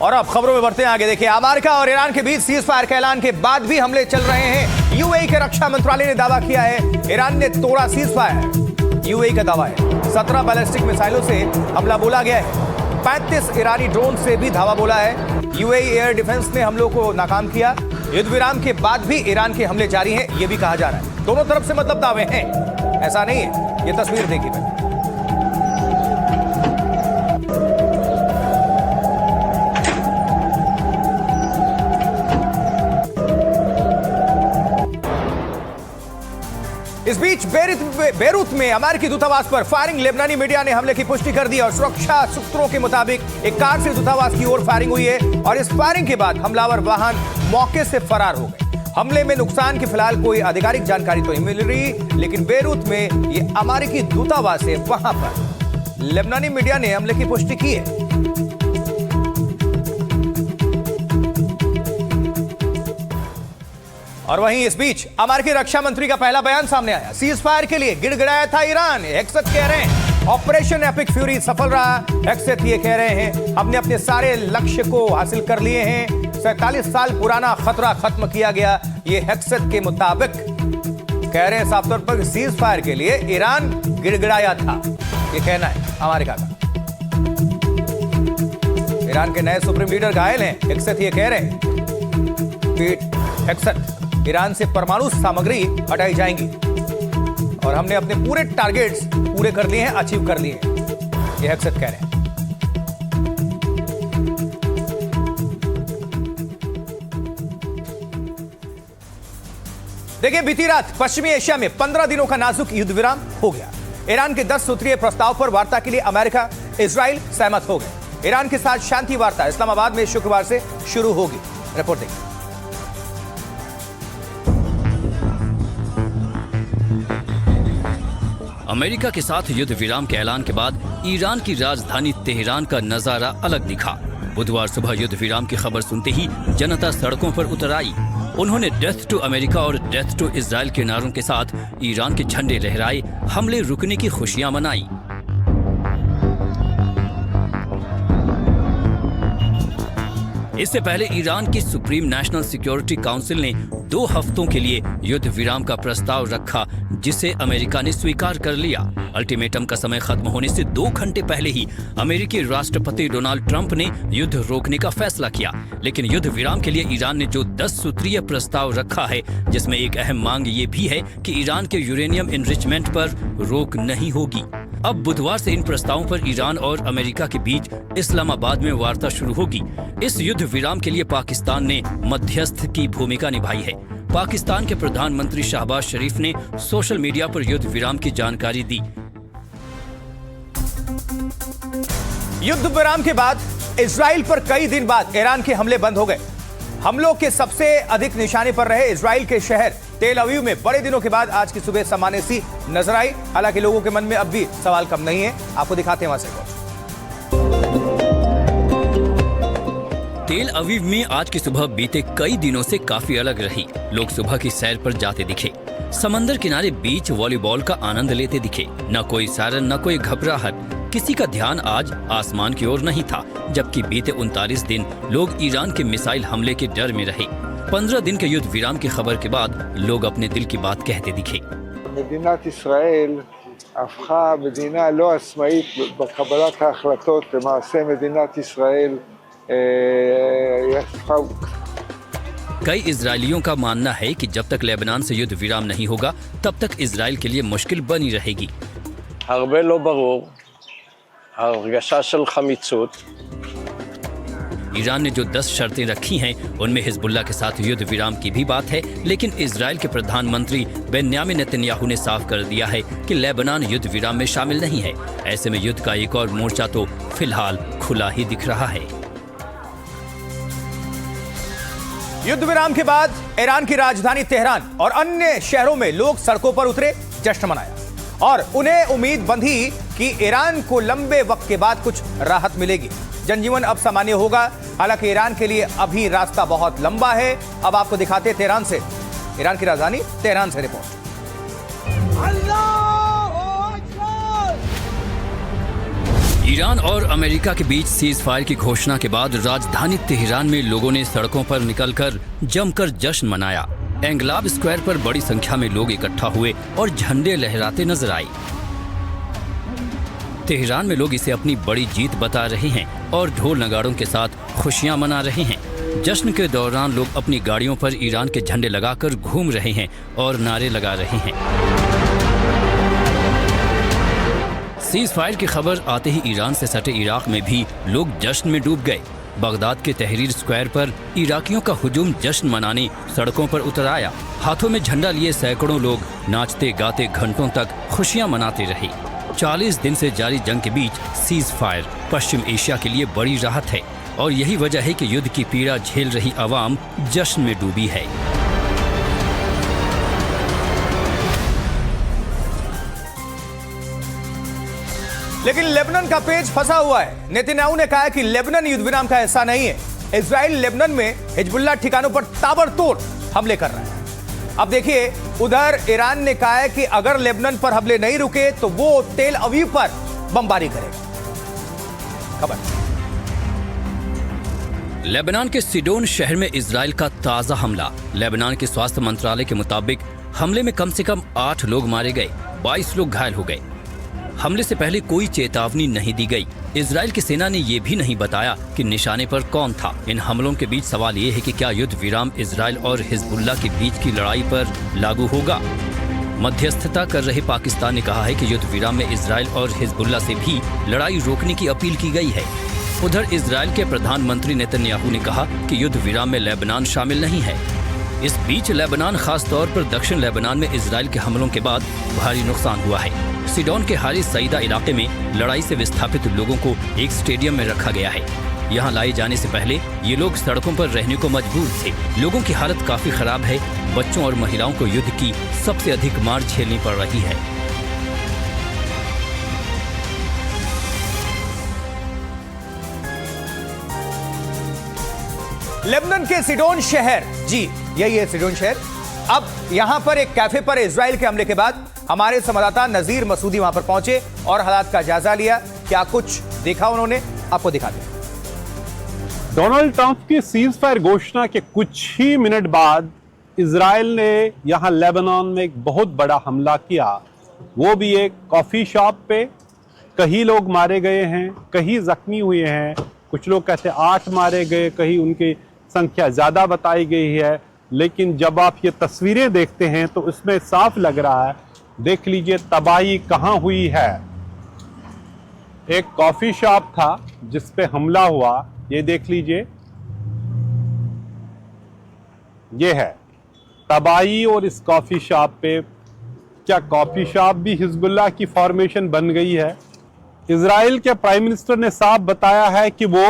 और अब खबरों में बढ़ते हैं आगे। देखिए, अमेरिका और ईरान के बीच सीज फायर के ऐलान के बाद भी हमले चल रहे हैं। यूएई के रक्षा मंत्रालय ने दावा किया है ईरान ने तोड़ा सीज फायर। यूएई का दावा है 17 बैलिस्टिक मिसाइलों से हमला बोला गया है। 35 ईरानी ड्रोन से भी धावा बोला है। यूएई एयर डिफेंस ने हमलों को नाकाम किया। युद्ध विराम के बाद भी ईरान के हमले जारी हैं, यह भी कहा जा रहा है। दोनों तरफ से मतलब दावे हैं, ऐसा नहीं है। यह तस्वीर देखिए पहले। इस बीच बेरूत में अमेरिकी दूतावास पर फायरिंग। लेबनानी मीडिया ने हमले की पुष्टि कर दी और सुरक्षा सूत्रों के मुताबिक एक कार से दूतावास की ओर फायरिंग हुई है और इस फायरिंग के बाद हमलावर वाहन मौके से फरार हो गए। हमले में नुकसान की फिलहाल कोई आधिकारिक जानकारी तो नहीं मिल रही, लेकिन बेरूत में ये अमेरिकी दूतावास है, वहां पर लेबनानी मीडिया ने हमले की पुष्टि की है। और वहीं इस बीच अमेरिकी रक्षा मंत्री का पहला बयान सामने आया। सीज फायर के लिए गिड़गिड़ाया था ईरान। हेक्सेट कह रहे हैं ऑपरेशन एपिक फ्यूरी सफल रहा। हेक्सेट ये कह रहे हैं हमने अपने सारे लक्ष्य को हासिल कर लिए हैं। 47 साल पुराना खतरा खत्म किया गया, ये हेक्सेट के मुताबिक कह रहे हैं। साफ तौर पर सीज फायर के लिए ईरान गिड़गिड़ाया था, ये कहना है अमेरिका का। ईरान के नए सुप्रीम लीडर घायल हैं। हेक्सेट ये कह रहे हैं पीट हेक्सेट ईरान से परमाणु सामग्री हटाई जाएंगी और हमने अपने पूरे टारगेट्स पूरे कर लिए हैं, अचीव कर लिए हैं, ये हेक्सेट कह रहे हैं। देखिए, बीती रात पश्चिमी एशिया में 15 दिनों का नाजुक युद्ध विराम हो गया। ईरान के 10 सूत्रीय प्रस्ताव पर वार्ता के लिए अमेरिका, इजराइल सहमत हो गए। ईरान के साथ शांति वार्ता इस्लामाबाद में शुक्रवार से शुरू होगी। रिपोर्ट देखिए। अमेरिका के साथ युद्ध विराम के ऐलान के बाद ईरान की राजधानी तेहरान का नजारा अलग दिखा। बुधवार सुबह युद्ध विराम की खबर सुनते ही जनता सड़कों पर उतर आई। उन्होंने डेथ टू अमेरिका और डेथ टू इजराइल के नारों के साथ ईरान के झंडे लहराए, हमले रुकने की खुशियां मनाई। इससे पहले ईरान की सुप्रीम नेशनल सिक्योरिटी काउंसिल ने 2 हफ्तों के लिए युद्ध विराम का प्रस्ताव रखा, जिसे अमेरिका ने स्वीकार कर लिया। अल्टीमेटम का समय खत्म होने से 2 घंटे पहले ही अमेरिकी राष्ट्रपति डोनाल्ड ट्रंप ने युद्ध रोकने का फैसला किया। लेकिन युद्ध विराम के लिए ईरान ने जो 10 सूत्रीय प्रस्ताव रखा है, जिसमें एक अहम मांग ये भी है कि ईरान के यूरेनियम इनरिचमेंट पर रोक नहीं होगी। अब बुधवार से इन प्रस्तावों पर ईरान और अमेरिका के बीच इस्लामाबाद में वार्ता शुरू होगी। इस युद्ध विराम के लिए पाकिस्तान ने मध्यस्थ की भूमिका निभाई है। पाकिस्तान के प्रधानमंत्री शहबाज शरीफ ने सोशल मीडिया पर युद्ध विराम की जानकारी दी। युद्ध विराम के बाद इजराइल पर कई दिन बाद ईरान के हमले बंद हो गए। हमलों के सबसे अधिक निशाने पर रहे इजराइल के शहर तेल अवीव में बड़े दिनों के बाद आज की सुबह सामान्य सी नजर आई। हालांकि लोगों के मन में अब भी सवाल कम नहीं है। आपको दिखाते हैं वहां से। तेल अवीव में आज की सुबह बीते कई दिनों से काफी अलग रही। लोग सुबह की सैर पर जाते दिखे, समंदर किनारे बीच वॉलीबॉल का आनंद लेते दिखे। न कोई सायरन, न कोई घबराहट। किसी का ध्यान आज आसमान की ओर नहीं था, जबकि बीते 39 दिन लोग ईरान के मिसाइल हमले के डर में रहे। 15 दिन के युद्ध विराम की खबर के बाद लोग अपने दिल की बात कहते दिखे। מדינת ישראל הפכה מדינה לא עצמאית בקבלת ההחלטות. למעשה מדינת ישראל कई इजरायलियों का मानना है कि जब तक लेबनान से युद्ध विराम नहीं होगा, तब तक इजराइल के लिए मुश्किल बनी रहेगी। הרבה לא ברור, הרגשה של חמיצות। ईरान ने जो 10 शर्तें रखी हैं, उनमें हिजबुल्लाह के साथ युद्ध विराम की भी बात है। लेकिन इजराइल के प्रधानमंत्री बेन्यामिन नेतन्याहू ने साफ कर दिया है कि लेबनान युद्ध विराम में शामिल नहीं है। ऐसे में युद्ध का एक और मोर्चा तो फिलहाल खुला ही दिख रहा है। युद्ध विराम के बाद ईरान की राजधानी तेहरान और अन्य शहरों में लोग सड़कों पर उतरे, जश्न मनाया और उन्हें उम्मीद बंधी कि ईरान को लंबे वक्त के बाद कुछ राहत मिलेगी, जनजीवन अब सामान्य होगा। हालांकि ईरान के लिए अभी रास्ता बहुत लंबा है। अब आपको दिखाते हैं तेहरान से, ईरान की राजधानी तेहरान से रिपोर्ट। ईरान और अमेरिका के बीच सीज फायर की घोषणा के बाद राजधानी तेहरान में लोगों ने सड़कों पर निकलकर जमकर जश्न मनाया। एंगलाब स्क्वायर पर बड़ी संख्या में लोग इकट्ठा हुए और झंडे लहराते नजर आए। तेहरान में लोग इसे अपनी बड़ी जीत बता रहे हैं और ढोल नगाड़ों के साथ खुशियां मना रहे हैं। जश्न के दौरान लोग अपनी गाड़ियों पर ईरान के झंडे लगाकर घूम रहे हैं और नारे लगा रहे हैं। सीज फायर की खबर आते ही ईरान से सटे इराक में भी लोग जश्न में डूब गए। बगदाद के तहरीर स्क्वायर पर इराकियों का हुजूम जश्न मनाने सड़कों पर उतर आया। हाथों में झंडा लिए सैकड़ों लोग नाचते गाते घंटों तक खुशियां मनाते रहे। 40 दिन से जारी जंग के बीच सीज फायर पश्चिम एशिया के लिए बड़ी राहत है और यही वजह है कि युद्ध की पीड़ा झेल रही आवाम जश्न में डूबी है। लेकिन लेबनान का पेच फंसा हुआ है। नेतन्याहू ने कहा है कि लेबनान युद्ध विराम का हिस्सा नहीं है। इजराइल लेबनान में हिजबुल्लाह ठिकानों पर ताबड़तोड़ हमले कर रहा है। अब देखिए, उधर ईरान ने कहा है कि अगर लेबनान पर हमले नहीं रुके तो वो तेल अवीव पर बमबारी करेगा। खबर लेबनान के सिडोन शहर में इजराइल का ताजा हमला। लेबनान के स्वास्थ्य मंत्रालय के मुताबिक हमले में कम से कम 8 लोग मारे गए, 22 लोग घायल हो गए। हमले से पहले कोई चेतावनी नहीं दी गई। इजराइल की सेना ने यह भी नहीं बताया कि निशाने पर कौन था। इन हमलों के बीच सवाल ये है कि क्या युद्ध विराम इजराइल और हिजबुल्लाह के बीच की लड़ाई पर लागू होगा। मध्यस्थता कर रहे पाकिस्तान ने कहा है कि युद्ध विराम में इजराइल और हिजबुल्लाह से भी लड़ाई रोकने की अपील की गई है। उधर इजराइल के प्रधानमंत्री नेतन्याहू ने कहा कि युद्ध विराम में लेबनान शामिल नहीं है। इस बीच लेबनान, खास तौर पर दक्षिण लेबनान में इजराइल के हमलों के बाद भारी नुकसान हुआ है। सिडोन के हारी सईदा इलाके में लड़ाई से विस्थापित लोगों को एक स्टेडियम में रखा गया है। यहाँ लाए जाने से पहले ये लोग सड़कों पर रहने को मजबूर थे। लोगों की हालत काफी खराब है। बच्चों और महिलाओं को युद्ध की सबसे अधिक मार झेलनी पड़ रही है। लेबनान के सिडोन शहर, जी यही है सिडोन शहर। अब यहां पर एक कैफे पर इजराइल के हमले के बाद हमारे संवाददाता नजीर मसूदी वहां पर पहुंचे और हालात का जायजा लिया। क्या कुछ देखा उन्होंने, आपको दिखा दें। डोनाल्ड ट्रंप की सीज फायर घोषणा के कुछ ही मिनट बाद इजराइल ने यहां लेबनान में एक बहुत बड़ा हमला किया, वो भी एक कॉफी शॉप पे। कई लोग मारे गए हैं, कई जख्मी हुए हैं। कुछ लोग कहते हैं 8 मारे गए, कहीं उनकी संख्या ज्यादा बताई गई है। लेकिन जब आप ये तस्वीरें देखते हैं तो इसमें साफ लग रहा है, देख लीजिए तबाही कहाँ हुई है। एक कॉफी शॉप था जिस पे हमला हुआ, ये देख लीजिए, ये है तबाही। और इस कॉफी शॉप पे, क्या कॉफी शॉप भी हिजबुल्लाह की फॉर्मेशन बन गई है? इजराइल के प्राइम मिनिस्टर ने साफ बताया है कि वो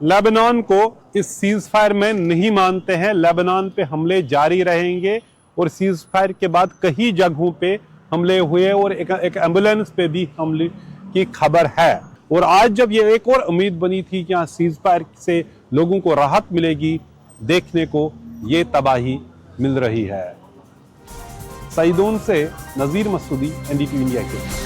लेबनान को इस सीज फायर में नहीं मानते हैं। लेबनान पे हमले जारी रहेंगे और सीज फायर के बाद कई जगहों पे हमले हुए और एक एम्बुलेंस पे भी हमले की खबर है। और आज जब ये एक और उम्मीद बनी थी कि यहाँ सीज फायर से लोगों को राहत मिलेगी, देखने को ये तबाही मिल रही है। सईदोन से नजीर मसूदी, एनडीटीवी इंडिया के।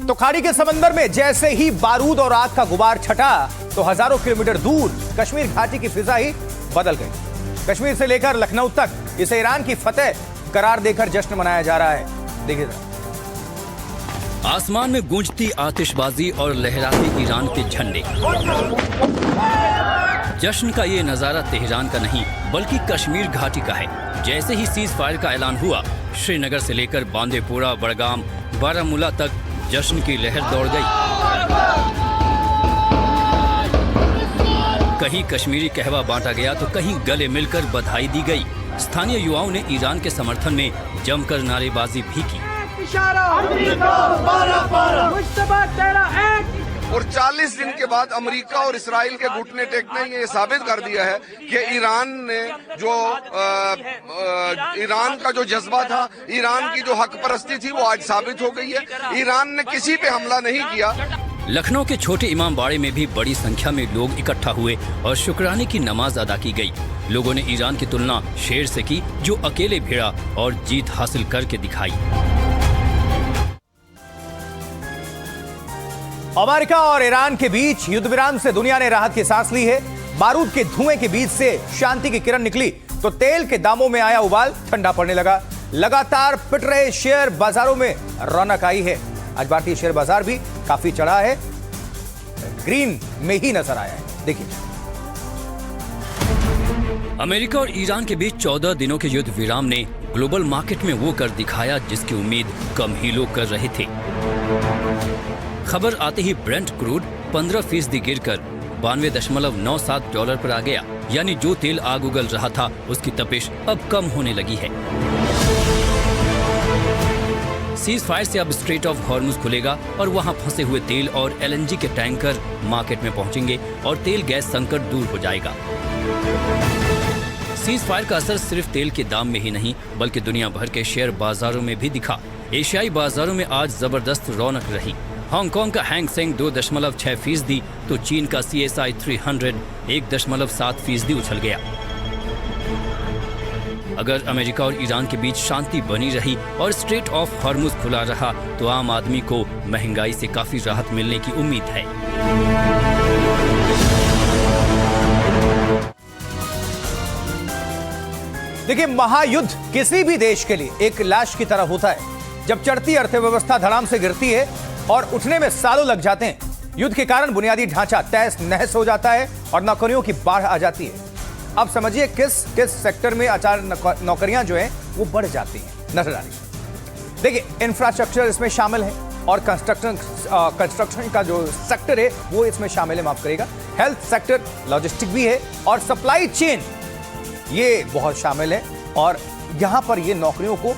तो खाड़ी के समंदर में जैसे ही बारूद और आग का गुबार छटा तो हजारों किलोमीटर दूर कश्मीर घाटी की फिजा ही बदल गई। कश्मीर से लेकर लखनऊ तक इसे ईरान की फतेह करार देकर जश्न मनाया जा रहा है। देखिए जरा, आसमान में गूंजती आतिशबाजी और लहराते ईरान के झंडे। जश्न का ये नजारा तेहरान का नहीं बल्कि कश्मीर घाटी का है। जैसे ही सीज फायर का ऐलान हुआ, श्रीनगर से लेकर बांदीपुरा, बड़गाम, बारामूला तक जश्न की लहर दौड़ गई। कहीं कश्मीरी कहवा बांटा गया तो कहीं गले मिलकर बधाई दी गई। स्थानीय युवाओं ने ईरान के समर्थन में जमकर नारेबाजी भी की। और 40 दिन के बाद अमेरिका और इसराइल के घुटने टेकने ने ये साबित कर दिया है कि ईरान ने जो ईरान का जो जज्बा था, ईरान की जो हक परस्ती थी, वो आज साबित हो गई है। ईरान ने किसी पे हमला नहीं किया। लखनऊ के छोटे इमाम बाड़े में भी बड़ी संख्या में लोग इकट्ठा हुए और शुक्राने की नमाज अदा की गई। लोगों ने ईरान की तुलना शेर से की, जो अकेले भिड़ा और जीत हासिल करके दिखाई। अमेरिका और ईरान के बीच युद्ध विराम से दुनिया ने राहत की सांस ली है। बारूद के धुएं के बीच से शांति की किरण निकली तो तेल के दामों में आया उबाल ठंडा पड़ने लगा। लगातार पिट रहे शेयर बाजारों में रौनक आई है। आज भारतीय शेयर बाजार भी काफी चढ़ा है, ग्रीन में ही नजर आया है। देखिए, अमेरिका और ईरान के बीच 14 दिनों के युद्ध विराम ने ग्लोबल मार्केट में वो कर दिखाया जिसकी उम्मीद कम ही लोग कर रहे थे। खबर आते ही ब्रेंट क्रूड 15% गिरकर $92.97 पर आ गया, यानी जो तेल आग उगल रहा था उसकी तपिश अब कम होने लगी है। सीज फायर से अब स्ट्रेट ऑफ हॉर्मुज खुलेगा और वहां फंसे हुए तेल और एलएनजी के टैंकर मार्केट में पहुंचेंगे और तेल गैस संकट दूर हो जाएगा। सीज फायर का असर सिर्फ तेल के दाम में ही नहीं बल्कि दुनिया भर के शेयर बाजारों में भी दिखा। एशियाई बाजारों में आज जबरदस्त रौनक रही। हांगकांग का हैंग सेंग 2.6% तो चीन का CSI 300 1.7% उछल गया। अगर अमेरिका और ईरान के बीच शांति बनी रही और स्ट्रेट ऑफ हॉर्मुज खुला रहा तो आम आदमी को महंगाई से काफी राहत मिलने की उम्मीद है। देखिए, महायुद्ध किसी भी देश के लिए एक लाश की तरह होता है। जब चढ़ती अर्थव्यवस्था धड़ाम से गिरती है और उठने में सालों लग जाते हैं। युद्ध के कारण बुनियादी ढांचा तहस नहस हो जाता है और नौकरियों की बाढ़ आ जाती है। अब समझिए किस सेक्टर में अचानक नौकरियां जो हैं वो बढ़ जाती हैं, नजर आ रही है। देखिए, इंफ्रास्ट्रक्चर इसमें शामिल है और कंस्ट्रक्शन का जो सेक्टर है वो इसमें शामिल है, माफ करिएगा। हेल्थ सेक्टर, लॉजिस्टिक भी है और सप्लाई चेन ये बहुत शामिल है और यहां पर ये नौकरियों को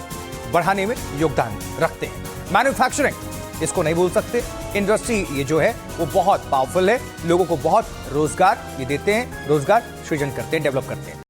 बढ़ाने में योगदान रखते हैं। मैन्युफैक्चरिंग, इसको नहीं भूल सकते। इंडस्ट्री ये जो है वो बहुत पावरफुल है, लोगों को बहुत रोजगार ये देते हैं, रोजगार सृजन करते हैं, डेवलप करते हैं।